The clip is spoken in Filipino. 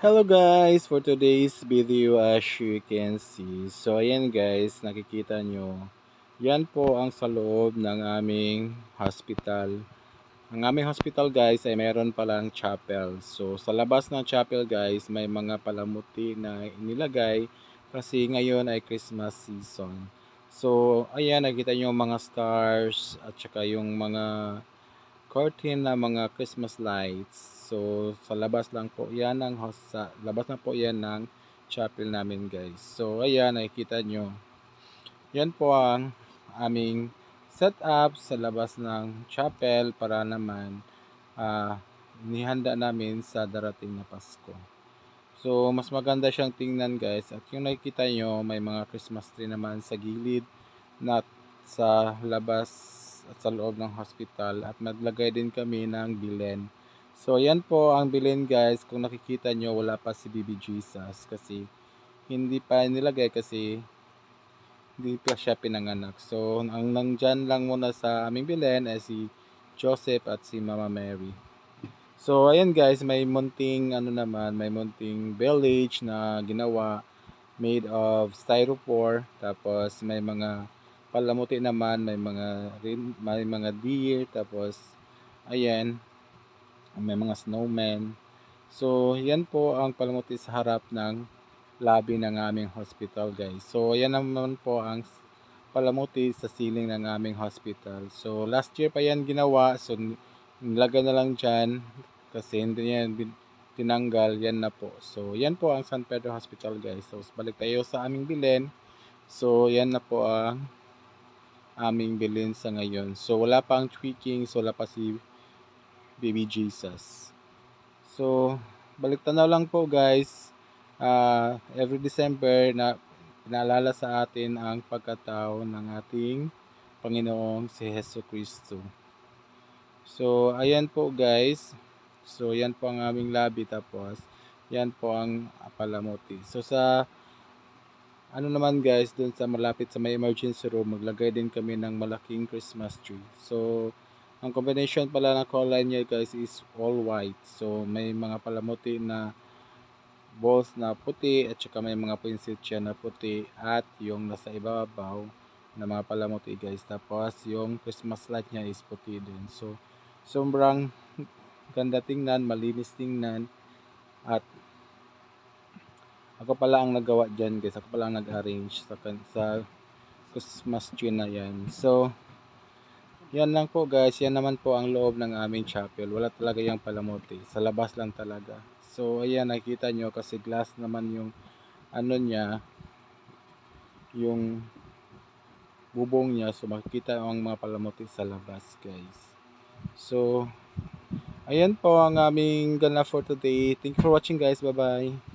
Hello guys, for today's video as you can see. So ayan guys, nakikita nyo. Yan po ang sa loob ng aming hospital. Ang aming hospital guys ay mayroon palang chapel. So sa labas ng chapel guys, may mga palamuti na inilagay kasi ngayon ay Christmas season. So ayan, nakikita nyo mga stars at saka yung mga curtain na mga Christmas lights. So, sa labas lang po yan sa labas na po yan ng chapel namin guys. So, ayan, nakikita nyo. Yan po ang aming setup sa labas ng chapel para naman nihanda namin sa darating na Pasko. So, mas maganda siyang tingnan guys. At yung nakikita nyo, may mga Christmas tree naman sa gilid na sa labas at sa loob ng hospital. At naglagay din kami ng bilen. So, yan po ang bilen guys. Kung nakikita nyo, wala pa si Baby Jesus kasi hindi pa nilagay kasi hindi pa siya pinanganak. So, ang nandyan lang muna sa aming bilen ay si Joseph at si Mama Mary. So, ayan guys, may munting may munting village na ginawa made of styrofoam. Tapos may mga palamuti naman, may mga deer, tapos ayan, may mga snowmen. So, yan po ang palamuti sa harap ng lobby ng aming hospital, guys. So, yan naman po ang palamuti sa ceiling ng aming hospital. So, last year pa yan ginawa. So, nilagay na lang dyan kasi hindi yan tinanggal. Yan na po. So, yan po ang San Pedro Hospital, guys. So, balik tayo sa aming bilin. So, yan na po ang aming bilin sa ngayon. So, wala pang tweaking. So, wala pa si Baby Jesus. So, balik tanaw lang po, guys. Every December na pinaalala sa atin ang pagkatao ng ating Panginoong si Hesus Kristo. So, ayan po guys. So, yan po ang aming lobby. Tapos, yan po ang palamuti. So, sa ano naman guys, dun sa malapit sa may emergency room, maglagay din kami ng malaking Christmas tree. So, ang combination pala ng color niya guys is all white. So, may mga palamuti na balls na puti at saka may mga punsitya na puti at yung nasa ibabaw na mga palamuti guys. Tapos yung Christmas light niya is puti din. So sobrang ganda tingnan, malinis tingnan at ako pala ang nagawa dyan guys. Ako pala ang nag-arrange sa Christmas tree na yan. So yan lang po guys. Yan naman po ang loob ng aming chapel. Wala talaga yung palamuti. Sa labas lang talaga. So ayan, nakita nyo kasi glass naman yung ano niya, yung bubong niya. So makikita ang mga palamuti sa labas guys. So ayan po ang aming gala for today. Thank you for watching guys. Bye bye.